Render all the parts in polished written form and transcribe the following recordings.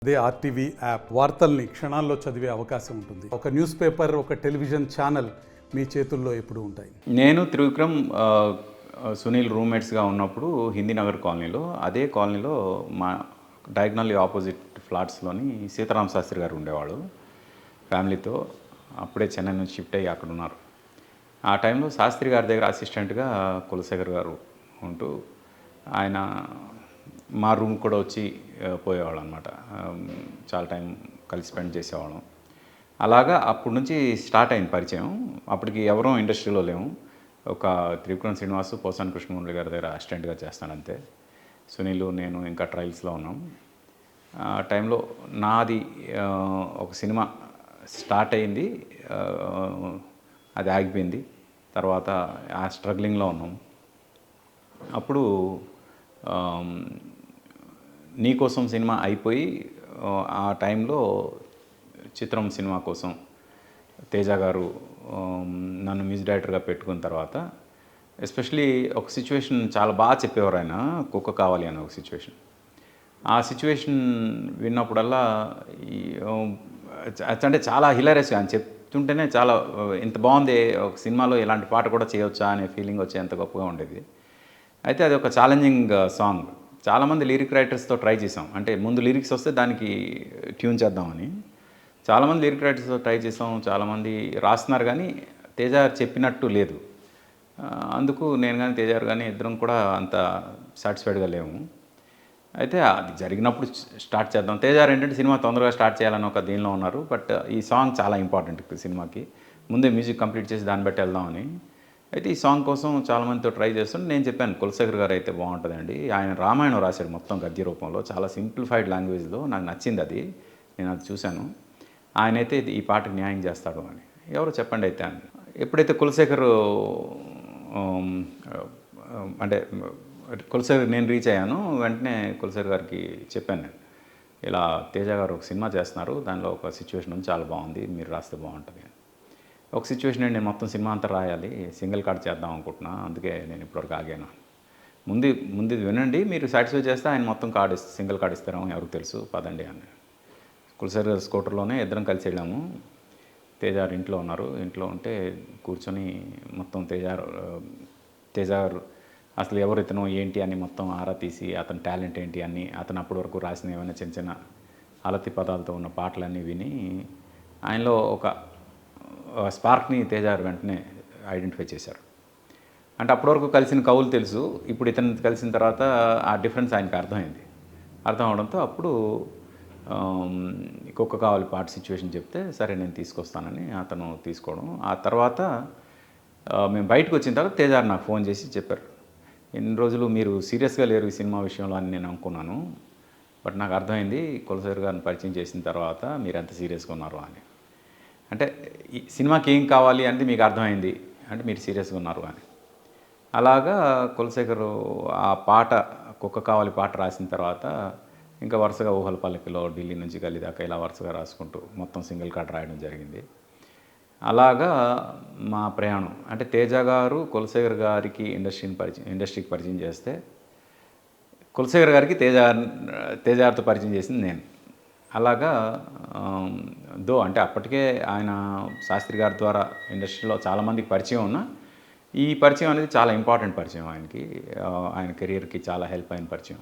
అదే RTV app వార్తల్ని క్షణాల్లో చదివే అవకాశం ఉంటుంది. ఒక న్యూస్ పేపర్, ఒక టెలివిజన్ ఛానల్ మీ చేతుల్లో ఎప్పుడూ ఉంటాయి. నేను త్రివిక్రమ్ సునీల్ రూమ్మేట్స్గా ఉన్నప్పుడు హిందీ నగర్ కాలనీలో, అదే కాలనీలో మా డయాగ్నల్ ఆపోజిట్ ఫ్లాట్స్లోని సీతారామ శాస్త్రి గారు ఉండేవాళ్ళు ఫ్యామిలీతో. అప్పుడే చెన్నై నుంచి షిఫ్ట్ అయ్యి అక్కడ ఉన్నారు. ఆ టైంలో శాస్త్రి గారి దగ్గర అసిస్టెంట్గా కులశేఖర్ గారు ఉంటూ ఆయన మా రూమ్ కూడా వచ్చి పోయేవాళ్ళు అనమాట. చాలా టైం కలిసి స్పెండ్ చేసేవాళ్ళం. అలాగా అప్పటి నుంచి స్టార్ట్ అయింది పరిచయం. అప్పటికి ఎవరూ ఇండస్ట్రీలో లేము. ఒక త్రివిక్రమ్ శ్రీనివాసు, పోసాని కృష్ణమురళి గారి దగ్గర అసిస్టెంట్గా చేస్తానంతే. సునీలు, నేను ఇంకా ట్రయల్స్లో ఉన్నాం. ఆ టైంలో నాది ఒక సినిమా స్టార్ట్ అయింది, అది ఆగిపోయింది. తర్వాత ఆ స్ట్రగ్లింగ్లో ఉన్నాం. అప్పుడు నీకోసం సినిమా అయిపోయి ఆ టైంలో చిత్రం సినిమా కోసం తేజ గారు నన్ను మ్యూజిక్ డైరెక్టర్గా పెట్టుకున్న తర్వాత, ఎస్పెషలీ ఒక సిచ్యువేషన్ చాలా బాగా చెప్పేవారు ఆయన, కుక్క కావాలి అనే ఒక సిచ్యువేషన్. ఆ సిచ్యువేషన్ విన్నప్పుడల్లా అంటే చాలా హిలారియస్గా ఆయన చెప్తుంటేనే చాలా ఇంత బాగుంది, ఒక సినిమాలో ఇలాంటి పాట కూడా చేయవచ్చా అనే ఫీలింగ్ వచ్చి ఎంత గొప్పగా ఉండేది. అయితే అది ఒక ఛాలెంజింగ్ సాంగ్. చాలామంది లిరిక్ రైటర్స్తో ట్రై చేసాం. అంటే ముందు లిరిక్స్ వస్తే దానికి ట్యూన్ చేద్దామని చాలామంది లిరిక్ రైటర్స్తో ట్రై చేసాం. చాలామంది రాస్తున్నారు కానీ తేజ చెప్పినట్టు లేదు. అందుకు నేను కానీ తేజ కానీ ఇద్దరం కూడా అంత సాటిస్ఫైడ్గా లేము. అయితే అది జరిగినప్పుడు స్టార్ట్ చేద్దాం. తేజ ఏంటంటే సినిమా తొందరగా స్టార్ట్ చేయాలని ఒక దీనిలో ఉన్నారు. బట్ ఈ సాంగ్ చాలా ఇంపార్టెంట్ సినిమాకి, ముందే మ్యూజిక్ కంప్లీట్ చేసి దాన్ని బట్టి వెళ్దామని. అయితే ఈ సాంగ్ కోసం చాలామందితో ట్రై చేస్తుంటే నేను చెప్పాను, కులశేఖర్ గారు అయితే బాగుంటుందండి. ఆయన రామాయణం రాశాడు మొత్తం గద్య రూపంలో, చాలా సింప్లిఫైడ్ లాంగ్వేజ్లో. నాకు నచ్చింది అది, నేను అది చూశాను. ఆయన అయితే ఈ పాటకు న్యాయం చేస్తాడు అని. ఎవరు చెప్పండి అయితే అని. ఎప్పుడైతే కులశేఖర్ అంటే కులశేఖర్ నేను రీచ్ అయ్యాను, వెంటనే కులశేఖర్ గారికి చెప్పాను, నేను ఇలా తేజ గారు ఒక సినిమా చేస్తున్నారు, దానిలో ఒక సిచ్యువేషన్ ఉంది, చాలా బాగుంది, మీరు రాస్తే బాగుంటుంది. ఒక సిచ్యువేషన్ నేను మొత్తం సినిమా అంతా రాయాలి, సింగిల్ కార్డ్ చేద్దాం అనుకుంటున్నా, అందుకే నేను ఇప్పటివరకు ఆగాను. ముందు వినండి, మీరు సాటిస్ఫై చేస్తే ఆయన మొత్తం కార్డు సింగిల్ కార్డు ఇస్తారేమో ఎవరికి తెలుసు, పదండి అని. కులశేఖర్ స్కూటర్లోనే ఇద్దరం కలిసి వెళ్ళాము. తేజ ఇంట్లో ఉన్నారు. ఇంట్లో ఉంటే కూర్చొని మొత్తం తేజ గారు అసలు ఎవరు ఇతను ఏంటి అని మొత్తం ఆరా తీసి, అతని టాలెంట్ ఏంటి అని, అతను అప్పటి వరకు రాసిన ఏమైనా చిన్న చిన్న అలతి పదాలతో ఉన్న పాటలన్నీ విని ఆయనలో ఒక స్పార్క్ని తేజ గారు వెంటనే ఐడెంటిఫై చేశారు. అంటే అప్పటివరకు కలిసిన కవులు తెలుసు, ఇప్పుడు ఇతను కలిసిన తర్వాత ఆ డిఫరెన్స్ ఆయనకి అర్థమైంది. అర్థం అవడంతో అప్పుడు కుక్క కావాలి పాట సిచ్యువేషన్ చెప్తే సరే నేను తీసుకొస్తానని అతను తీసుకోవడం. ఆ తర్వాత మేము బయటకు వచ్చిన తర్వాత తేజ గారు నాకు ఫోన్ చేసి చెప్పారు, ఎన్ని రోజులు మీరు సీరియస్గా లేరు ఈ సినిమా విషయంలో అని నేను అనుకున్నాను, బట్ నాకు అర్థమైంది కులశేఖర్ గారిని పరిచయం చేసిన తర్వాత మీరు ఎంత సీరియస్గా ఉన్నారు అని. అంటే ఈ సినిమాకి ఏం కావాలి అంటే మీకు అర్థమైంది అంటే మీరు సీరియస్గా ఉన్నారు అని. అలాగా కులశేఖర్ ఆ పాట కుక్క కావాలి పాట రాసిన తర్వాత ఇంకా వరుసగా ఊహల పల్లకిలో, ఢిల్లీ నుంచి గల్లీ దాకా ఇలా వరుసగా రాసుకుంటూ మొత్తం సింగిల్ కార్డ్ రాయడం జరిగింది. అలాగా మా ప్రయాణం. అంటే తేజ గారు కులశేఖర్ గారికి ఇండస్ట్రీకి పరిచయం చేస్తే, కులశేఖర్ గారికి తేజ గారితో పరిచయం చేసింది నేను. అలాగా అంటే అప్పటికే ఆయన శాస్త్రి గారి ద్వారా ఇండస్ట్రీలో చాలామందికి పరిచయం ఉన్నా, ఈ పరిచయం అనేది చాలా ఇంపార్టెంట్ పరిచయం ఆయనకి, ఆయన కెరియర్కి చాలా హెల్ప్ అయిన పరిచయం.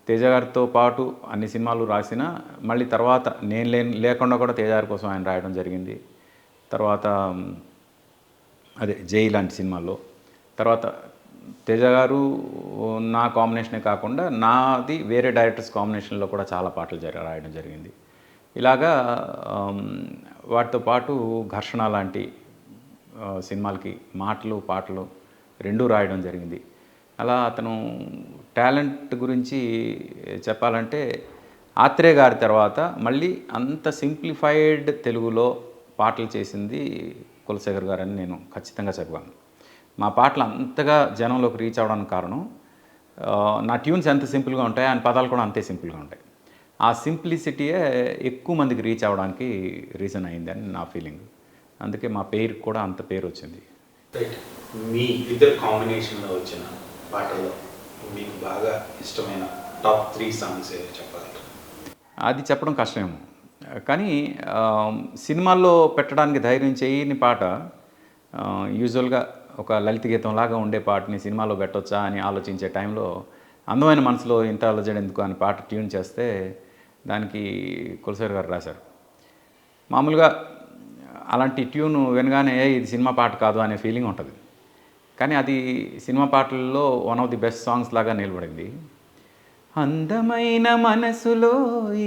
తేజ గారితో పాటు అన్ని సినిమాలు రాసిన మళ్ళీ తర్వాత నేను లేకుండా కూడా తేజ గారి కోసం ఆయన రాయడం జరిగింది. తర్వాత అదే జై లాంటి సినిమాల్లో. తర్వాత తేజ గారు నా కాంబినేషనే కాకుండా నాది వేరే డైరెక్టర్స్ కాంబినేషన్లో కూడా చాలా పాటలు రాయడం జరిగింది. ఇలాగా వాటితో పాటు ఘర్షణ లాంటి సినిమాలకి మాటలు పాటలు రెండూ రాయడం జరిగింది. అలా అతను టాలెంట్ గురించి చెప్పాలంటే ఆత్రేయ గారి తర్వాత మళ్ళీ అంత సింప్లిఫైడ్ తెలుగులో పాటలు చేసింది కులశేఖర్ గారు అని నేను ఖచ్చితంగా చెప్పగలను. మా పాటలు అంతగా జనంలోకి రీచ్ అవ్వడానికి కారణం నా ట్యూన్స్ ఎంత సింపుల్గా ఉంటాయి, ఆయన పదాలు కూడా అంతే సింపుల్గా ఉంటాయి. ఆ సింప్లిసిటీయే ఎక్కువ మందికి రీచ్ అవ్వడానికి రీజన్ అయిందని నా ఫీలింగ్. అందుకే మా పేరుకి కూడా అంత పేరు వచ్చింది. రైట్. మీ ఇద్దరు కాంబినేషన్లో వచ్చిన పాటల్లో మీకు బాగా ఇష్టమైన టాప్ 3 సాంగ్స్ ఏదో చెప్పగలరు? అది చెప్పడం కష్టమేమో. కానీ సినిమాల్లో పెట్టడానికి ధైర్యం చేయని పాట యూజువల్గా ఒక లలిత గీతంలాగా ఉండే పాటని సినిమాలో పెట్టొచ్చా అని ఆలోచించే టైంలో అందమైన మనసులో ఇంత అలజడి ఎందుకు అని పాట ట్యూన్ చేస్తే దానికి కులశేఖర్ గారు రాశారు. మామూలుగా అలాంటి ట్యూన్ వినగానే ఇది సినిమా పాట కాదు అనే ఫీలింగ్ ఉంటుంది. కానీ అది సినిమా పాటల్లో one of the best songs లాగా నిలబడింది. అందమైన మనసులో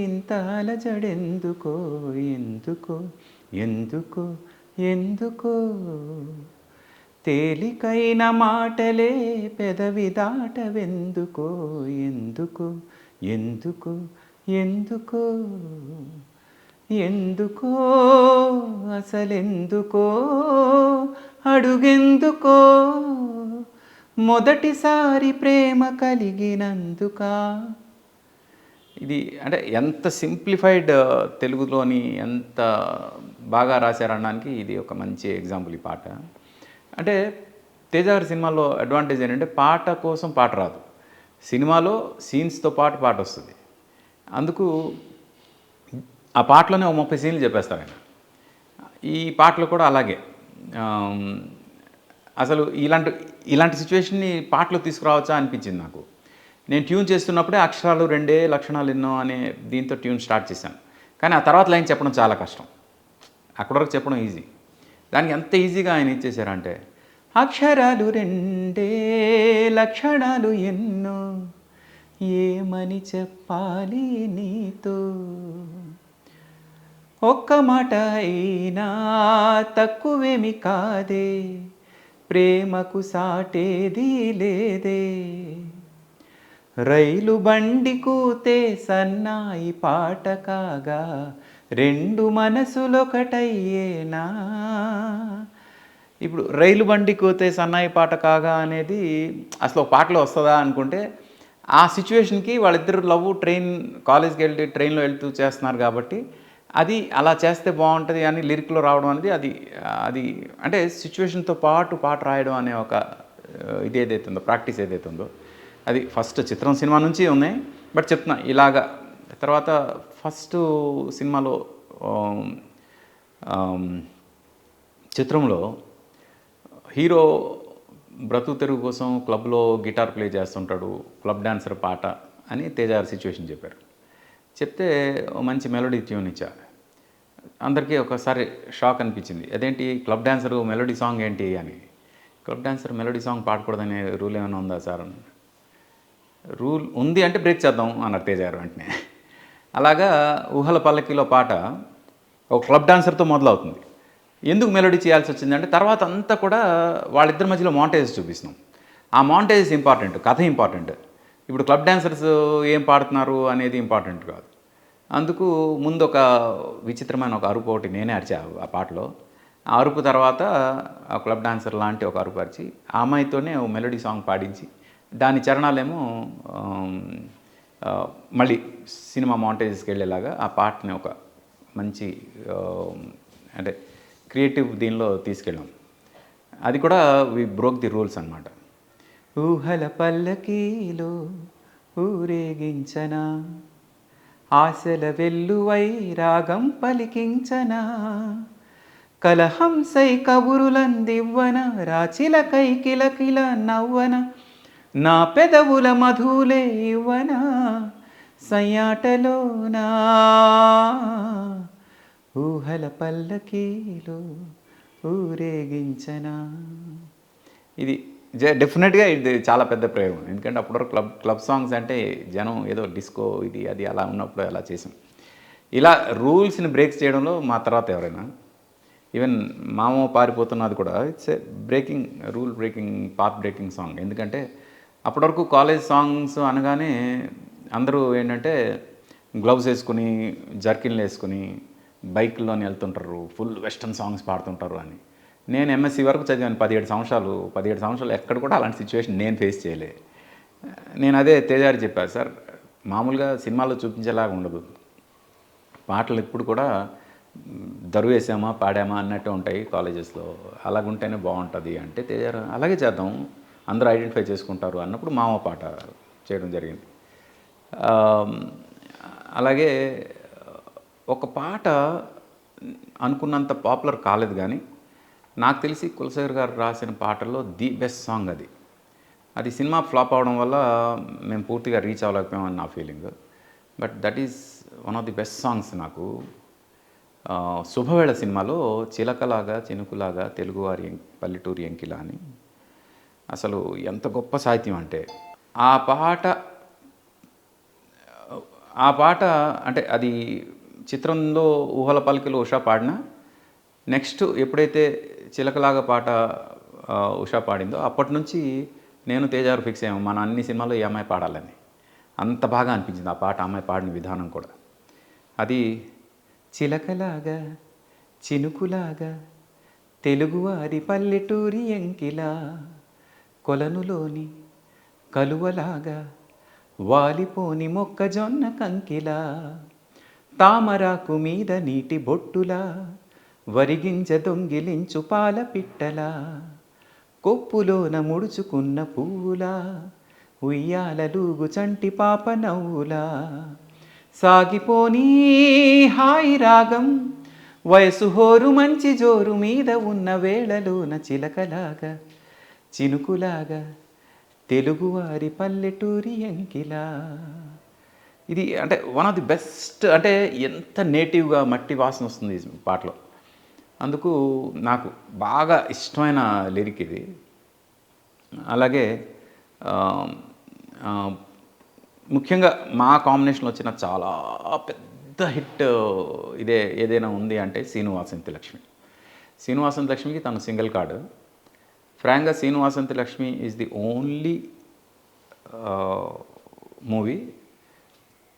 ఇంత అలజడెందుకో ఎందుకో ఎందుకో ఎందుకో తేలికైన మాటలే పెదవి దాటవెందుకో ఎందుకో ఎందుకో ఎందుకో ఎందుకో అసలెందుకో అడుగెందుకో మొదటిసారి ప్రేమ కలిగినందుక. ఇది అంటే ఎంత సింప్లిఫైడ్ తెలుగులోని ఎంత బాగా రాశారనడానికి ఇది ఒక మంచి ఎగ్జాంపుల్ ఈ పాట. అంటే తేజ గారి సినిమాలో అడ్వాంటేజ్ ఏంటంటే పాట కోసం పాట రాదు, సినిమాలో సీన్స్తో పాటు పాట వస్తుంది. అందుకు ఆ పాటలోనే ఒక 30 సీన్లు చెప్పేస్తారు ఆయన. ఈ పాటలు కూడా అలాగే. అసలు ఇలాంటి సిచ్యువేషన్ని పాటలో తీసుకురావచ్చా అనిపించింది నాకు. నేను ట్యూన్ చేస్తున్నప్పుడే అక్షరాలు రెండే లక్షణాలు ఎన్నో అనే దీంతో ట్యూన్ స్టార్ట్ చేశాను. కానీ ఆ తర్వాత లైన్ చెప్పడం చాలా కష్టం. అక్కడి వరకు చెప్పడం ఈజీ. దానికి ఎంత ఈజీగా ఆయన ఇచ్చేశారంటే అక్షరాలు రెండే లక్షణాలు ఎన్నో ఏమని చెప్పాలి నీతో, ఒక్క మాట అయినా తక్కువేమి కాదే, ప్రేమకు సాటేది లేదే, రైలు బండి కూతే సన్నాయి పాట కాగా రెండు మనసులొకటయ్యేనా. ఇప్పుడు రైలు బండి కూతే సన్నాయి పాట కాగా అనేది అసలు ఒక పాటలో వస్తుందా అనుకుంటే, ఆ సిచ్యువేషన్కి వాళ్ళిద్దరు కాలేజ్కి వెళ్ళి ట్రైన్లో వెళ్తూ చేస్తున్నారు కాబట్టి అది అలా చేస్తే బాగుంటుంది అని లిరిక్లో రావడం అనేది అది అంటే సిచ్యువేషన్తో పాటు పాట రాయడం అనే ఒక ఇది ఏదైతే ఉందో, ప్రాక్టీస్ ఏదైతే ఉందో అది ఫస్ట్ చిత్రం సినిమా నుంచి ఉన్నాయి. బట్ చెప్తున్నా ఇలాగా తర్వాత ఫస్ట్ సినిమాలో చిత్రంలో హీరో బ్రతుకు తెరుగు కోసం క్లబ్లో గిటార్ ప్లే చేస్తుంటాడు, క్లబ్ డాన్సర్ పాట అని తేజ గారి సిచ్యువేషన్ చెప్పారు. చెప్తే మంచి మెలోడీ ట్యూన్ ఇచ్చా. అందరికీ ఒకసారి షాక్ అనిపించింది, అదేంటి క్లబ్ డాన్సరు మెలోడీ సాంగ్ ఏంటి అని. క్లబ్ డాన్సర్ మెలోడీ సాంగ్ పాడకూడదనే రూల్ ఏమైనా ఉందా సార్? రూల్ ఉంది అంటే బ్రేక్ చేద్దాం అన్నారు తేజ గారు వెంటనే. అలాగా ఊహల పల్లకిలో పాట ఒక క్లబ్ డాన్సర్తో మొదలవుతుంది. ఎందుకు మెలోడీ చేయాల్సి వచ్చిందంటే తర్వాత అంతా కూడా వాళ్ళిద్దరి మధ్యలో మాంటేజెస్ చూపిస్తున్నాం. ఆ మాంటేజెస్ ఇంపార్టెంట్, కథ ఇంపార్టెంట్. ఇప్పుడు క్లబ్ డాన్సర్స్ ఏం పాడుతున్నారు అనేది ఇంపార్టెంట్ కాదు. అందుకు ముందు ఒక విచిత్రమైన ఒక అరుపు ఒకటి నేనే అరిచా ఆ పాటలో. ఆ అరుపు తర్వాత ఆ క్లబ్ డాన్సర్ లాంటి ఒక అరుపు అరిచి ఆ అమ్మాయితోనే ఓ మెలోడీ సాంగ్ పాడించి దాని చరణాలేమో మళ్ళీ సినిమా మాంటేజెస్కి వెళ్ళేలాగా ఆ పాటని ఒక మంచి అంటే క్రియేటివ్ దీనిలో తీసుకెళ్ళాం. అది కూడా వి బ్రోక్ ది రూల్స్ అన్నమాట. ఊహల పల్లకీలో ఊరేగించనా, ఆశల వెల్లువై రాగం పలికించనా, కలహంసై కబురులందివ్వన, రాచిలకై కిలకిల నవ్వన, నా పెదవుల మధులే ఇవ్వన, సయ్యాటలోనా ఊహల పల్లకీలో ఊరేగించనా. ఇది డెఫినెట్గా ఇది చాలా పెద్ద ప్రయోగం. ఎందుకంటే అప్పటివరకు క్లబ్ సాంగ్స్ అంటే జనం ఏదో డిస్కో ఇది అది అలా ఉన్నప్పుడు అలా చేసాం. ఇలా రూల్స్ని బ్రేక్స్ చేయడంలో మా తర్వాత ఎవరైనా, ఈవెన్ మామో పారిపోతున్నది కూడా it's a rule breaking path breaking song. ఎందుకంటే అప్పటివరకు కాలేజ్ సాంగ్స్ అనగానే అందరూ ఏంటంటే గ్లౌస్ వేసుకుని జర్కిన్లు వేసుకుని బైక్లోని వెళ్తుంటారు, ఫుల్ వెస్టర్న్ సాంగ్స్ పాడుతుంటారు అని. నేను ఎంఎస్సి వరకు చదివాను 17 సంవత్సరాలు ఎక్కడ కూడా అలాంటి సిచ్యువేషన్ నేను ఫేస్ చేయలే. నేను అదే తేజ గారు చెప్పాను, సార్ మామూలుగా సినిమాలో చూపించేలాగా ఉండదు, పాటలు ఇప్పుడు కూడా దరువేసామా పాడామా అన్నట్టు ఉంటాయి కాలేజెస్లో, అలాగుంటేనే బాగుంటుంది అంటే తేజ గారు అలాగే చేద్దాం అందరూ ఐడెంటిఫై చేసుకుంటారు అన్నప్పుడు మామ పాట చేయడం జరిగింది. అలాగే ఒక పాట అనుకున్నంత పాపులర్ కాలేదు కానీ నాకు తెలిసి కులశేఖర్ గారు రాసిన పాటల్లో ది బెస్ట్ సాంగ్ అది. అది సినిమా ఫ్లాప్ అవడం వల్ల మేము పూర్తిగా రీచ్ అవ్వలేకపోయామని నా feeling. But that is one of the best songs నాకు. శుభవేళ సినిమాలో చిలకలాగా చినుకులాగా తెలుగువారి పల్లెటూరి ఎంకిలా అని, అసలు ఎంత గొప్ప సాహిత్యం అంటే ఆ పాట అంటే అది చిత్రంలో ఊహల పలికిలో ఉషా పాడినా నెక్స్ట్ ఎప్పుడైతే చిలకలాగా పాట ఉషా పాడిందో అప్పటి నుంచి నేను తేజారు ఫిక్స్ అయ్యాము మన అన్ని సినిమాల్లో ఈ అమ్మాయి పాడాలని. అంత బాగా అనిపించింది ఆ పాట, అమ్మాయి పాడిన విధానం కూడా. అది చిలకలాగా చినుకులాగా తెలుగువారి పల్లెటూరి ఎంకిలా కొలనులోని కలువలాగా వాలిపోని మొక్కజొన్న కంకిలా తామరాకు మీద నీటి బొట్టులా వరిగింజ దొంగిలించు పాల పిట్టలా కొప్పులోన ముడుచుకున్న పువ్వులా ఉయ్యాలలూగు చంటి పాప నవ్వులా సాగిపోనీ హాయి రాగం వయసు హోరు మంచి జోరు మీద ఉన్న వేళలోన చిలకలాగా చినుకులాగా తెలుగువారి పల్లెటూరి ఎంకిలా. ఇది అంటే వన్ ఆఫ్ ది బెస్ట్. అంటే ఎంత నేటివ్గా మట్టి వాసన వస్తుంది ఈ పాటలో. అందుకు నాకు బాగా ఇష్టమైన లిరిక్ ఇది. అలాగే ముఖ్యంగా మా కాంబినేషన్లో వచ్చిన చాలా పెద్ద హిట్ ఏదైనా ఉంది అంటే శ్రీను వాసంతి లక్ష్మి. శ్రీను వాసంతి లక్ష్మికి తను సింగిల్ కార్డు. ఫ్రాంక్గా Srinu Vasanthi Lakshmi is the only movie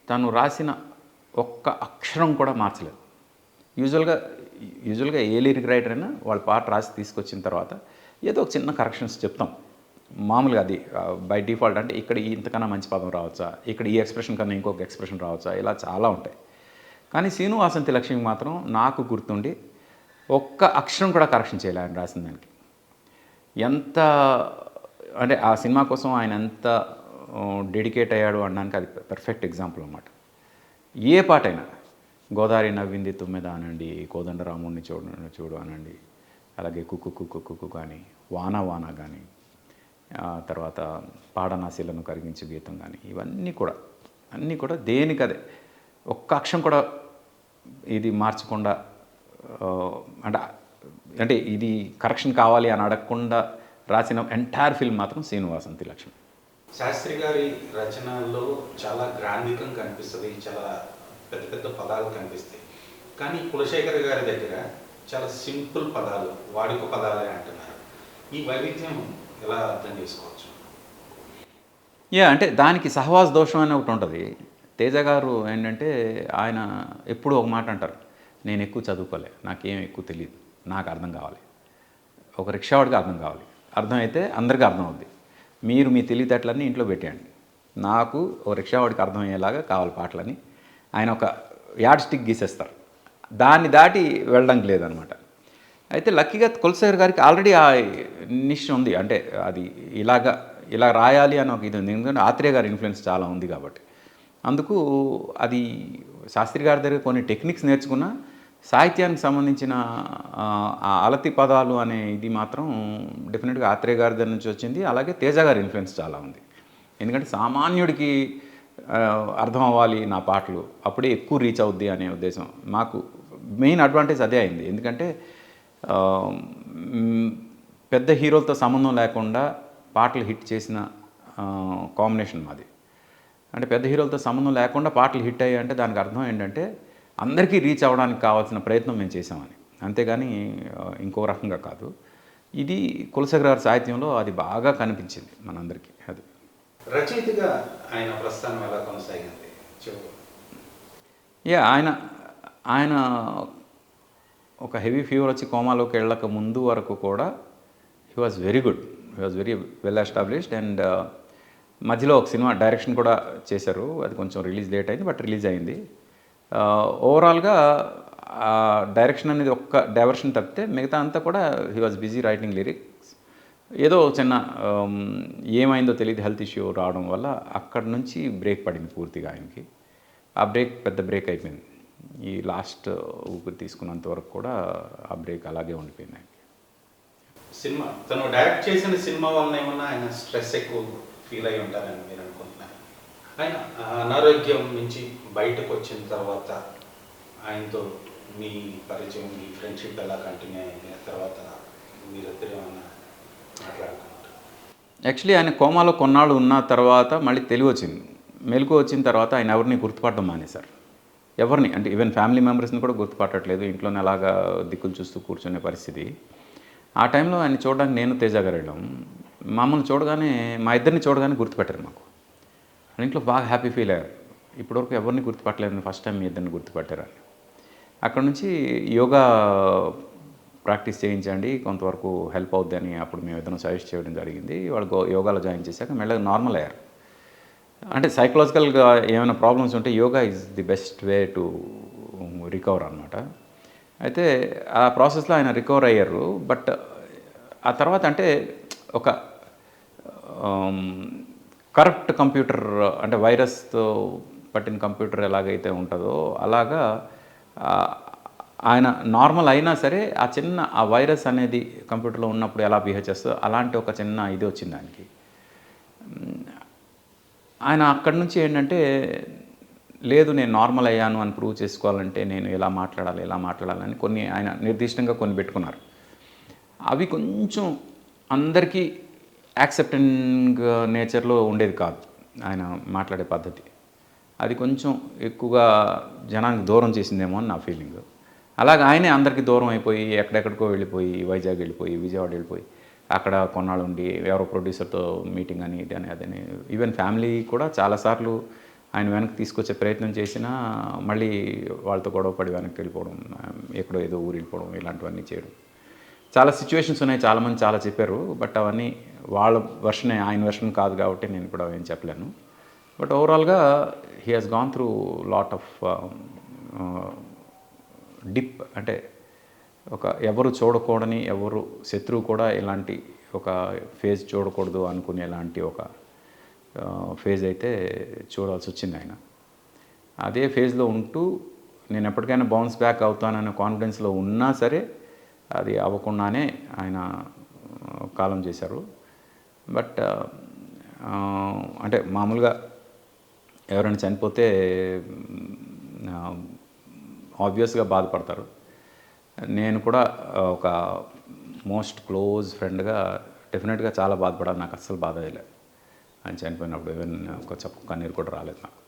తను రాసిన ఒక్క అక్షరం కూడా మార్చలేదు. యూజువల్గా ఏ లిరిక్ రైటర్ అయినా వాళ్ళ పాట రాసి తీసుకొచ్చిన తర్వాత ఏదో ఒక చిన్న కరెక్షన్స్ చెప్తాం మామూలుగా. అది బై డిఫాల్ట్. అంటే ఇక్కడ ఇంతకన్నా మంచి పదం రావచ్చా, ఇక్కడ ఈ ఎక్స్ప్రెషన్ కన్నా ఇంకొక ఎక్స్ప్రెషన్ రావచ్చా, ఇలా చాలా ఉంటాయి. కానీ శ్రీను వాసంతి లక్ష్మికి మాత్రం నాకు గుర్తుండి ఒక్క అక్షరం కూడా కరెక్షన్ చేయలే ఆయన రాసిన దానికి. ఎంత అంటే ఆ సినిమా కోసం ఆయన ఎంత డెడికేట్ అయ్యాడు అనడానికి అది పర్ఫెక్ట్ ఎగ్జాంపుల్ అన్నమాట. ఏ పాటైనా గోదావరి నవ్వింది తుమ్మెద అనండి, కోదండరాముడిని చూడు అనండి, అలాగే కుక్కు కుక్కు కుక్కు కానీ, వాన వాన కానీ, తర్వాత పాడనాశీలను కరిగించే గీతం కానీ, ఇవన్నీ కూడా దేనికదే ఒక్క అక్షరం కూడా ఇది మార్చకుండా అంటే ఇది కరెక్షన్ కావాలి అని అడగకుండా రాసిన ఎంటైర్ ఫిల్మ్ మాత్రం శ్రీను వాసంతి లక్ష్మి. శాస్త్రి గారి రచనల్లో చాలా గ్రాంధికం కనిపిస్తుంది, చాలా పెద్ద పెద్ద పదాలు కనిపిస్తాయి. కానీ కులశేఖర్ గారి దగ్గర చాలా సింపుల్ పదాలు, వాడుక పదాలే అంటున్నారు. ఈ వైవిధ్యం ఎలా అర్థం చేసుకోవచ్చు? అంటే దానికి సహవాస దోషం అని ఒకటి ఉంటుంది. తేజ గారు ఏంటంటే ఆయన ఎప్పుడూ ఒక మాట అంటారు, నేను ఎక్కువ చదువుకోలే, నాకేం ఎక్కువ తెలియదు, నాకు అర్థం కావాలి, ఒక రిక్షావాడికి అర్థం కావాలి, అర్థమైతే అందరికీ అర్థం అవుద్ది, మీరు మీ తెలివితేటలన్నీ ఇంట్లో పెట్టేయండి, నాకు ఒక రిక్షావాడికి అర్థమయ్యేలాగా కావాలి పాటలని ఆయన ఒక యాడ్ స్టిక్ గీసేస్తారు. దాన్ని దాటి వెళ్ళడానికి లేదనమాట. అయితే లక్కీగా కులశేఖర్ గారికి ఆల్రెడీ ఆ నిష్ ఉంది. అంటే అది ఇలా రాయాలి అని ఒక ఇది ఉంది. ఎందుకంటే ఆత్రేయ గారి ఇన్ఫ్లుయెన్స్ చాలా ఉంది కాబట్టి. అందుకు అది శాస్త్రి గారి దగ్గర కొన్ని టెక్నిక్స్ నేర్చుకున్న సాహిత్యానికి సంబంధించిన ఆ అలతి పదాలు అనే ఇది మాత్రం డెఫినెట్గా ఆత్రేయ గారి దగ్గర నుంచి వచ్చింది. అలాగే తేజ గారి ఇన్ఫ్లుయెన్స్ చాలా ఉంది. ఎందుకంటే సామాన్యుడికి అర్థం అవ్వాలి నా పాటలు, అప్పుడే ఎక్కువ రీచ్ అవుద్ది అనే ఉద్దేశం. మాకు మెయిన్ అడ్వాంటేజ్ అదే అయింది. ఎందుకంటే పెద్ద హీరోలతో సంబంధం లేకుండా పాటలు హిట్ చేసిన కాంబినేషన్ మాది. అంటే పెద్ద హీరోలతో సంబంధం లేకుండా పాటలు హిట్ అయ్యాయి అంటే దానికి అర్థం ఏంటంటే అందరికీ రీచ్ అవ్వడానికి కావాల్సిన ప్రయత్నం మేము చేసామని, అంతేగాని ఇంకో రకంగా కాదు. ఇది కులశేఖర్ గారి సాహిత్యంలో అది బాగా కనిపించింది మనందరికీ. అది రచయితగా ఆయన ప్రస్థానం ఎలా కొనసాగింది? ఆయన ఒక హెవీ ఫీవర్ వచ్చి కోమాలోకి వెళ్ళక ముందు వరకు కూడా he was very good, he was very well established. And మధ్యలో ఒక సినిమా డైరెక్షన్ కూడా చేశారు, అది కొంచెం రిలీజ్ లేట్ అయింది, బట్ రిలీజ్ అయింది. ఓవరాల్గా డైరెక్షన్ అనేది ఒక్క డైవర్షన్ తప్పితే మిగతా అంతా కూడా he was busy writing lyrics. ఏదో చిన్న ఏమైందో తెలియదు హెల్త్ ఇష్యూ రావడం వల్ల అక్కడి నుంచి బ్రేక్ పడింది పూర్తిగా ఆయనకి. ఆ బ్రేక్ పెద్ద బ్రేక్ అయిపోయింది. ఈ లాస్ట్ ఊపిరి తీసుకున్నంత వరకు కూడా ఆ బ్రేక్ అలాగే ఉండిపోయింది ఆయనకి. సినిమా తను డైరెక్ట్ చేసిన సినిమా వలన ఏమన్నా ఆయన స్ట్రెస్ ఎక్కువ ఫీల్ అయి ఉంటారని మీరు అనుకుంటున్నారు? ఆయన అనారోగ్యం నుంచి బయటకు వచ్చిన తర్వాత ఆయనతో మీ పరిచయం, మీ ఫ్రెండ్షిప్ ఎలా కంటిన్యూ అయిన తర్వాత మీరిద్దరు ఏమన్నా మాట్లాడుకున్నారు? యాక్చువల్లీ ఆయన కోమాలో కొన్నాళ్ళు ఉన్న తర్వాత మళ్ళీ తెలివి వచ్చింది. మెలకు వచ్చిన తర్వాత ఆయన ఎవరిని గుర్తుపట్టడం మానేశారు. ఎవరిని అంటే ఈవెన్ ఫ్యామిలీ మెంబర్స్ని కూడా గుర్తుపట్టట్లేదు. ఇంట్లోనే అలాగా దిక్కులు చూస్తూ కూర్చునే పరిస్థితి. ఆ టైంలో ఆయన చూడడానికి నేను తేజ గారు వెళ్ళాం. మమ్మల్ని చూడగానే మా ఇద్దరిని చూడగానే గుర్తుపెట్టారు మాకు. ఇంట్లో బాగా హ్యాపీ ఫీల్ అయ్యారు. ఇప్పటివరకు ఎవరిని గుర్తుపట్టలేదు, ఫస్ట్ టైం మీ ఇద్దరిని గుర్తుపట్టారని. అక్కడ నుంచి యోగా ప్రాక్టీస్ చేయించండి, కొంతవరకు హెల్ప్ అవుద్ది అని అప్పుడు మేము ఇద్దరం సజెస్ట్ చేయడం జరిగింది. వాళ్ళు యోగాలో జాయిన్ చేశాక మెల్లగా నార్మల్ అయ్యారు. అంటే సైకలాజికల్గా ఏమైనా ప్రాబ్లమ్స్ ఉంటే yoga is the best way to recover అనమాట. అయితే ఆ ప్రాసెస్లో ఆయన రికవర్ అయ్యారు. బట్ ఆ తర్వాత అంటే ఒక కరప్ట్ కంప్యూటర్, అంటే వైరస్తో పట్టిన కంప్యూటర్ ఎలాగైతే ఉంటుందో అలాగా ఆయన నార్మల్ అయినా సరే ఆ వైరస్ అనేది కంప్యూటర్లో ఉన్నప్పుడు ఎలా బిహేవ్ చేస్తుందో అలాంటి ఒక చిన్న ఇది వచ్చింది ఆయనకి. ఆయన అక్కడి నుంచి ఏంటంటే లేదు నేను నార్మల్ అయ్యాను అని ప్రూవ్ చేసుకోవాలంటే నేను ఎలా మాట్లాడాలని కొన్ని ఆయన నిర్దిష్టంగా కొన్ని పెట్టుకున్నారు. అవి కొంచెం అందరికీ యాక్సెప్టింగ్ నేచర్లో ఉండేది కాదు ఆయన మాట్లాడే పద్ధతి. అది కొంచెం ఎక్కువగా జనానికి దూరం చేసిందేమో అని నా ఫీలింగ్. అలాగే ఆయనే అందరికీ దూరం అయిపోయి ఎక్కడెక్కడికో వెళ్ళిపోయి, వైజాగ్ వెళ్ళిపోయి, విజయవాడ వెళ్ళిపోయి అక్కడ కొన్నాళ్ళు ఉండి ఎవరో ప్రొడ్యూసర్తో మీటింగ్ అని ఇది అని అదని, ఈవెన్ ఫ్యామిలీ కూడా చాలాసార్లు ఆయన వెనక్కి తీసుకొచ్చే ప్రయత్నం చేసినా మళ్ళీ వాళ్ళతో గొడవ పడి వెనక్కి వెళ్ళిపోవడం, ఎక్కడో ఏదో ఊరు వెళ్ళిపోవడం, ఇలాంటివన్నీ చేయడం. చాలా సిచ్యువేషన్స్ ఉన్నాయి, చాలామంది చాలా చెప్పారు. బట్ అవన్నీ వాళ్ళ వెర్షనే, ఆయన వెర్షన్ కాదు కాబట్టి నేను కూడా ఏం చెప్పలేను. బట్ ఓవరాల్గా he has gone through lot of dip. అంటే ఒక ఎవరు చూడకూడని, ఎవరు శత్రువు కూడా ఇలాంటి ఒక ఫేజ్ చూడకూడదు అనుకునేలాంటి ఒక ఫేజ్ అయితే చూడాల్సి వచ్చింది ఆయన. అదే ఫేజ్లో ఉంటూ నేను ఎప్పటికైనా బౌన్స్ బ్యాక్ అవుతాననే కాన్ఫిడెన్స్లో ఉన్నా సరే అది అవ్వకుండానే ఆయన కాలం చేశారు. బట్ అంటే మామూలుగా ఎవరైనా చనిపోతే ఆబ్వియస్గా బాధపడతారు. నేను కూడా ఒక మోస్ట్ క్లోజ్ ఫ్రెండ్గా డెఫినెట్గా చాలా బాధపడాలి. నాకు అస్సలు బాధ వేయలేదు ఆయన చనిపోయినప్పుడు. ఈవెన్ ఒక చప్పు కన్నీరు కూడా రాలేదు నాకు.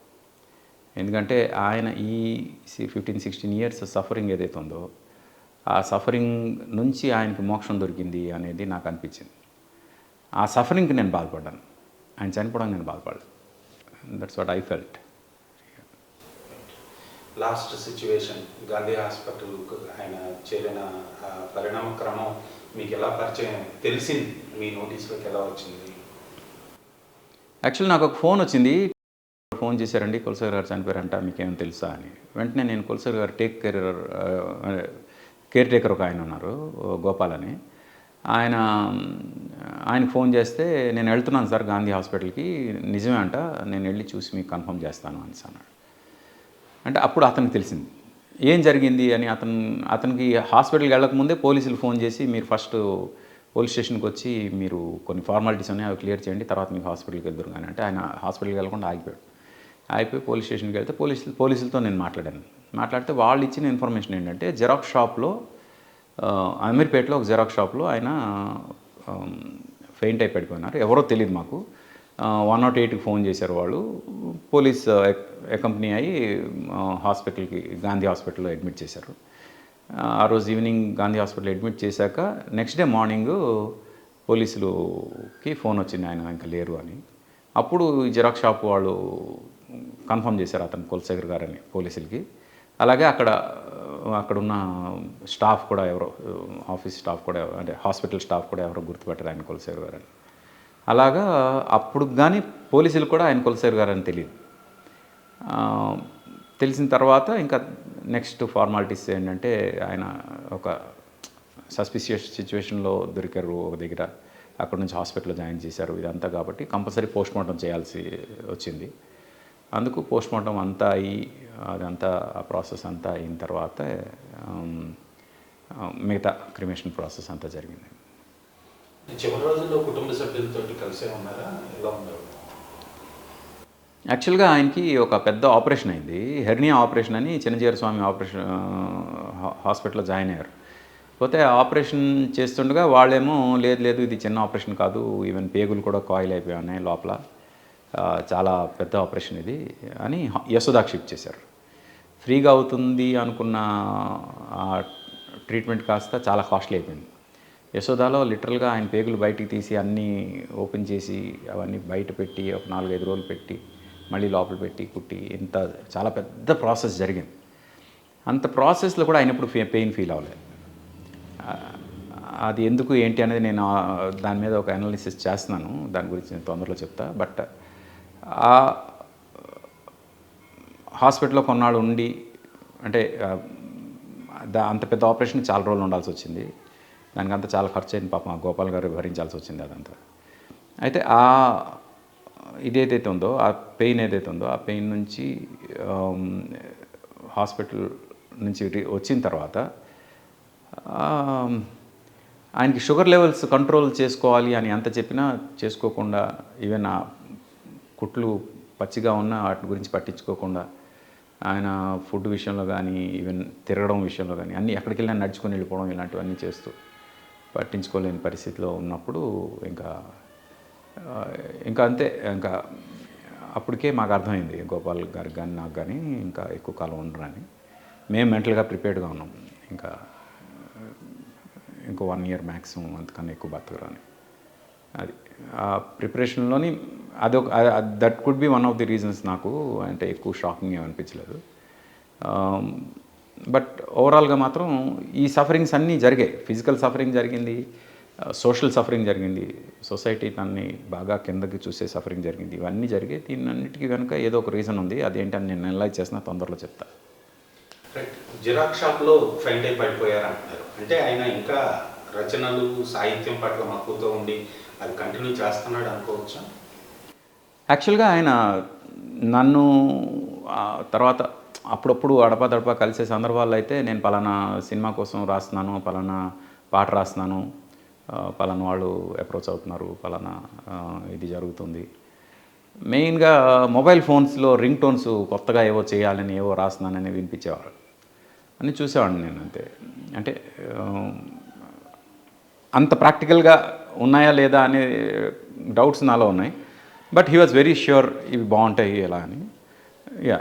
ఎందుకంటే ఆయన ఈ 15-16 ఇయర్స్ సఫరింగ్ ఏదైతే ఉందో ఆ సఫరింగ్ నుంచి ఆయనకి మోక్షం దొరికింది అనేది నాకు అనిపించింది. ఆ సఫరింగ్కి నేను బాధపడ్డాను, ఆయన చనిపోవడానికి నేను బాధపడలేదు. That's what I felt. Last situation Gandhi హాస్పిటల్కు ఆయన చేరిన పరిణామ క్రమం మీకు ఎలా పరిచయం తెలిసింది? మీ నోటీస్లోకి ఎలా వచ్చింది? యాక్చువల్లీ నాకు ఒక ఫోన్ వచ్చింది. ఫోన్ చేశారండి, కులసాగర్ గారు చనిపోయారంట, మీకేమైనా తెలుసా అని. వెంటనే నేను కులసాగర్ గారు కేర్ టేకర్ ఒక ఆయన ఉన్నారు, గోపాల్ అని, ఆయనకు ఫోన్ చేస్తే నేను వెళ్తున్నాను సార్ గాంధీ హాస్పిటల్కి, నిజమే అంట, నేను వెళ్ళి చూసి మీకు కన్ఫర్మ్ చేస్తాను అని అన్నాడు. అంటే అప్పుడు అతనికి తెలిసింది ఏం జరిగింది అని. అతనికి హాస్పిటల్కి వెళ్ళకముందే పోలీసులు ఫోన్ చేసి మీరు ఫస్ట్ పోలీస్ స్టేషన్కి వచ్చి మీరు కొన్ని ఫార్మాలిటీస్ ఉన్నాయి అవి క్లియర్ చేయండి, తర్వాత మీకు హాస్పిటల్కి వెళ్తారు కానీ అంటే ఆయన హాస్పిటల్కి వెళ్ళకుండా ఆగిపోయి పోలీస్ స్టేషన్కి వెళ్తే పోలీసులతో నేను మాట్లాడితే వాళ్ళు ఇచ్చిన ఇన్ఫర్మేషన్ ఏంటంటే జెరాక్స్ షాప్లో, అమీర్పేటలో ఒక జెరాక్స్ షాప్లో ఆయన ఫెయింట్ అయి పడిపోయినారు. ఎవరో తెలియదు మాకు. 108కి ఫోన్ చేశారు వాళ్ళు. పోలీస్ అకంపెనీ అయ్యి హాస్పిటల్కి, గాంధీ హాస్పిటల్లో అడ్మిట్ చేశారు. ఆ రోజు ఈవినింగ్ గాంధీ హాస్పిటల్ అడ్మిట్ చేశాక నెక్స్ట్ డే మార్నింగ్ పోలీసులకి ఫోన్ వచ్చింది ఆయన ఇంకా లేరు అని. అప్పుడు జిరాక్స్ షాప్ వాళ్ళు కన్ఫర్మ్ చేశారు అతను కులశేఖర్ గారని పోలీసులకి. అలాగే అక్కడున్న స్టాఫ్ కూడా ఎవరో, ఆఫీస్ స్టాఫ్ కూడా, అంటే హాస్పిటల్ స్టాఫ్ కూడా ఎవరో గుర్తుపెట్టారు ఆయన కులశేఖర్ గారని. అలాగా అప్పుడు కానీ పోలీసులు కూడా ఆయన కులశేఖర్ గారని తెలియదు. తెలిసిన తర్వాత ఇంకా నెక్స్ట్ ఫార్మాలిటీస్ ఏంటంటే ఆయన ఒక సస్పిషియస్ సిచ్యువేషన్లో దొరికారు ఒక దగ్గర, అక్కడ నుంచి హాస్పిటల్లో జాయిన్ చేశారు. ఇదంతా కాబట్టి కంపల్సరీ పోస్ట్మార్టం చేయాల్సి వచ్చింది. అందుకు పోస్ట్మార్టం అంతా అయ్యి అదంతా ఆ ప్రాసెస్ అంతా అయిన తర్వాత మిగతా క్రిమేషన్ ప్రాసెస్ అంతా జరిగింది. చివరి రోజుల్లో కుటుంబ సభ్యులతో కలిసే ఉన్నారా? ఎలా ఉన్నారు? యాక్చువల్గా ఆయనకి ఒక పెద్ద ఆపరేషన్ అయింది, హెర్నియా ఆపరేషన్ అని చిన్నజీర స్వామి ఆపరేషన్ హాస్పిటల్లో జాయిన్ అయ్యారు. పోతే ఆపరేషన్ చేస్తుండగా వాళ్ళేమో లేదు లేదు ఇది చిన్న ఆపరేషన్ కాదు, ఈవెన్ పేగులు కూడా కాయిల్ అయిపోయి ఉన్నాయి లోపల, చాలా పెద్ద ఆపరేషన్ ఇది అని యశోదాకి షిఫ్ట్ చేశారు. ఫ్రీగా అవుతుంది అనుకున్న ట్రీట్మెంట్ కాస్త చాలా కాస్ట్లీ అయిపోయింది. యశోదాలో లిటరల్గా ఆయన పేగులు బయటికి తీసి అన్నీ ఓపెన్ చేసి అవన్నీ బయట పెట్టి ఒక 4-5 రోజులు పెట్టి మళ్ళీ లోపల పెట్టి కుట్టి ఇంత చాలా పెద్ద ప్రాసెస్ జరిగింది. అంత ప్రాసెస్లో కూడా ఆయన ఇప్పుడు పెయిన్ ఫీల్ అవ్వలేదు. అది ఎందుకు ఏంటి అనేది నేను దాని మీద ఒక అనాలిసిస్ చేస్తున్నాను, దాని గురించి నేను తొందరలో చెప్తా. బట్ ఆ హాస్పిటల్లో కొన్నాళ్ళు ఉండి అంటే అంత పెద్ద ఆపరేషన్ చాలా రోజులు ఉండాల్సి వచ్చింది. దానికంతా చాలా ఖర్చు అయింది, పాపం గోపాల్ గారు భరించాల్సి వచ్చింది అదంతా. అయితే ఇదేదైతే ఉందో ఆ పెయిన్ ఏదైతే ఉందో ఆ పెయిన్ నుంచి హాస్పిటల్ నుంచి వచ్చిన తర్వాత ఆయనకి షుగర్ లెవెల్స్ కంట్రోల్ చేసుకోవాలి అని ఎంత చెప్పినా చేసుకోకుండా, ఈవెన్ ఆ కుట్లు పచ్చిగా ఉన్న వాటి గురించి పట్టించుకోకుండా ఆయన ఫుడ్ విషయంలో కానీ ఈవెన్ తిరగడం విషయంలో కానీ అన్నీ ఎక్కడికి వెళ్ళినా నడుచుకొని వెళ్ళిపోవడం ఇలాంటివన్నీ చేస్తూ పట్టించుకోలేని పరిస్థితిలో ఉన్నప్పుడు ఇంకా అంతే. ఇంకా అప్పటికే మాకు అర్థమైంది గోపాల్ గారికి కానీ నాకు కానీ ఇంకా ఎక్కువ కాలం ఉండరని. మేము మెంటల్గా ప్రిపేర్డ్గా ఉన్నాం, ఇంకా ఇంకో 1 year మ్యాక్సిమం, అంతకన్నా ఎక్కువ బతకరని. అది ఆ ప్రిపరేషన్లోని అదొక that could be one of the reasons. నాకు అంటే ఎక్కువ షాకింగ్ ఏమనిపించలేదు. బట్ ఓవరాల్గా మాత్రం ఈ సఫరింగ్స్ అన్నీ జరిగాయి. ఫిజికల్ సఫరింగ్ జరిగింది, సోషల్ సఫరింగ్ జరిగింది, సొసైటీ తన్ని బాగా కిందకి చూసే సఫరింగ్ జరిగింది. ఇవన్నీ జరిగాయి. దీన్నన్నిటికీ కనుక ఏదో ఒక రీజన్ ఉంది. అదేంటని నేను అనలైజ్ చేసిన తొందరలో చెప్తా. జిరాక్స్ షాప్లో ఫైండ్ అయి పడిపోయారు అంటున్నారు. అంటే ఆయన ఇంకా రచనలు సాహిత్యం పట్ల మక్కువతో ఉండి అది కంటిన్యూ చేస్తున్నాడు అనుకోవచ్చా? యాక్చువల్గా ఆయన నన్ను తర్వాత అప్పుడప్పుడు అడపాదడపా కలిసే సందర్భాల్లో అయితే నేను పలానా సినిమా కోసం రాస్తున్నాను, పలానా పాట రాస్తున్నాను, పలానా వాళ్ళు అప్రోచ్ అవుతున్నారు, పలానా ఇది జరుగుతుంది. మెయిన్గా మొబైల్ ఫోన్స్లో రింగ్ టోన్స్ కొత్తగా ఏవో చేయాలని ఏవో రాస్తున్నానని వినిపించేవారు అని చూసేవాడిని నేను. అంతే. అంటే అంత ప్రాక్టికల్గా ఉన్నాయా లేదా అనే డౌట్స్ నాలో ఉన్నాయి. But he was very sure ఇవి బాగుంటాయి ఎలా అని. యా,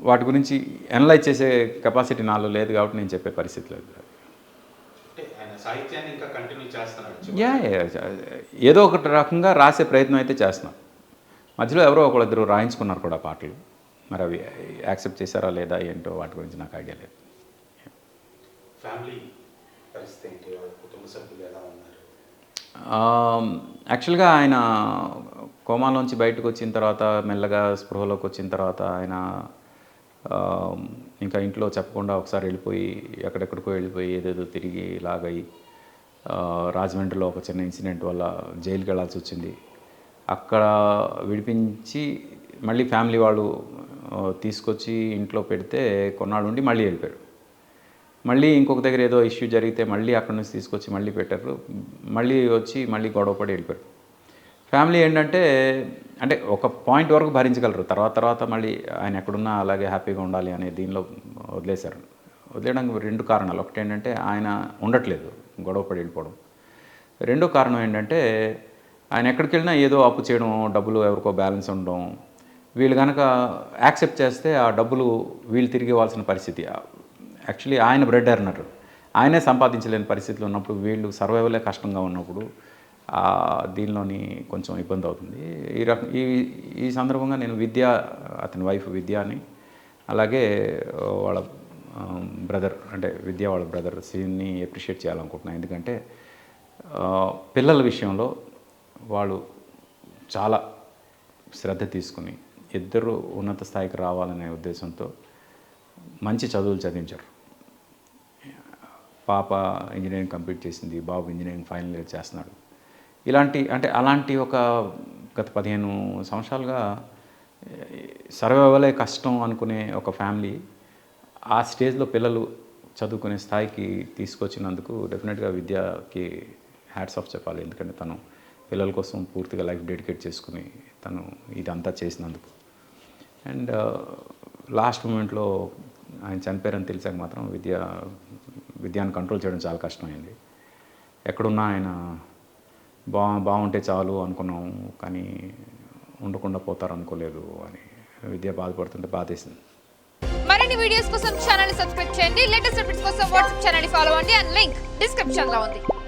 వాటి గురించి అనలైజ్ చేసే కెపాసిటీ నాలో లేదు కాబట్టి నేను చెప్పే పరిస్థితి లేదు. యా, ఏదో ఒక రకంగా రాసే ప్రయత్నం అయితే చేస్తున్నాను. మధ్యలో ఎవరో ఒకళ్ళిద్దరు రాయించుకున్నారు కూడా పాటలు. మరి అవి యాక్సెప్ట్ చేశారా లేదా ఏంటో వాటి గురించి నాకు ఐడియా లేదు. ఫ్యామిలీ పరిస్థితి ఏంటి? కుటుంబ సభ్యులు ఎలా ఉన్నారు? యాక్చువల్గా ఆయన కోమాలోంచి బయటకు వచ్చిన తర్వాత మెల్లగా స్పృహలోకి వచ్చిన తర్వాత ఆయన ఇంకా ఇంట్లో చెప్పకుండా ఒకసారి వెళ్ళిపోయి ఎక్కడెక్కడికో వెళ్ళిపోయి ఏదేదో తిరిగి లాగయి రాజమండ్రిలో ఒక చిన్న ఇన్సిడెంట్ వల్ల జైలుకి వెళ్ళాల్సి వచ్చింది. అక్కడ విడిపించి మళ్ళీ ఫ్యామిలీ వాళ్ళు తీసుకొచ్చి ఇంట్లో పెడితే కొన్నాళ్ళు ఉండి మళ్ళీ వెళ్ళిపోయారు. మళ్ళీ ఇంకొక దగ్గర ఏదో ఇష్యూ జరిగితే మళ్ళీ అక్కడ నుంచి తీసుకొచ్చి మళ్ళీ పెట్టారు. మళ్ళీ వచ్చి మళ్ళీ గొడవపడి వెళ్ళిపోయారు. ఫ్యామిలీ ఏంటంటే అంటే ఒక పాయింట్ వరకు భరించగలరు, తర్వాత మళ్ళీ ఆయన ఎక్కడున్నా అలాగే హ్యాపీగా ఉండాలి అనే దీనిలో వదిలేశారు. వదిలేయడానికి 2 కారణాలు. ఒకటి ఏంటంటే ఆయన ఉండట్లేదు, గొడవపడి వెళ్ళిపోవడం. రెండో కారణం ఏంటంటే ఆయన ఎక్కడికి వెళ్ళినా ఏదో అప్పు చేయడం, డబ్బులు ఎవరికో బ్యాలెన్స్ ఉండడం, వీళ్ళు కనుక యాక్సెప్ట్ చేస్తే ఆ డబ్బులు వీళ్ళు తిరిగి ఇవ్వాల్సిన పరిస్థితి. యాక్చువల్లీ ఆయన బ్రెడ్ ఎర్నర్, ఆయనే సంపాదించలేని పరిస్థితులు ఉన్నప్పుడు వీళ్ళు సర్వైవలే కష్టంగా ఉన్నప్పుడు దీనిలోని కొంచెం ఇబ్బంది అవుతుంది. ఈ సందర్భంగా నేను విద్య, అతని వైఫ్ విద్యాని, అలాగే వాళ్ళ బ్రదర్ అంటే విద్య వాళ్ళ బ్రదర్ సీన్ని అప్రిషియేట్ చేయాలనుకుంటున్నాను. ఎందుకంటే పిల్లల విషయంలో వాళ్ళు చాలా శ్రద్ధ తీసుకుని ఇద్దరు ఉన్నత స్థాయికి రావాలనే ఉద్దేశంతో మంచి చదువులు చదివించారు. పాప ఇంజనీరింగ్ కంప్లీట్ చేసింది, బాబు ఇంజనీరింగ్ ఫైనల్ ఇయర్ చేస్తున్నాడు. అలాంటి ఒక గత 15 సంవత్సరాలుగా సర్వైవలే కష్టం అనుకునే ఒక ఫ్యామిలీ ఆ స్టేజ్లో పిల్లలు చదువుకునే స్థాయికి తీసుకొచ్చినందుకు డెఫినెట్గా విద్యకి హ్యాట్స్ ఆఫ్ చెప్పాలి. ఎందుకంటే తను పిల్లల కోసం పూర్తిగా లైఫ్ డెడికేట్ చేసుకుని తను ఇదంతా చేసినందుకు. అండ్ లాస్ట్ మూమెంట్లో ఆయన చనిపోయారని తెలిసాక మాత్రం విద్యాన్ని కంట్రోల్ చేయడం చాలా కష్టమైంది. ఎక్కడున్నా ఆయన బాగుంటే చాలు అనుకున్నాము, కానీ ఉండకుండా పోతారు అనుకోలేదు అని విద్య బాధపడుతుంటే బాధేసింది. మరిన్ని వీడియోస్ కోసం ఛానల్ ని సబ్స్క్రైబ్ చేయండి. లేటెస్ట్ అప్డేట్స్ కోసం వాట్సాప్ ఛానల్ ని ఫాలో అవ్వండి. అండ్ లింక్ డిస్క్రిప్షన్ లో ఉంది.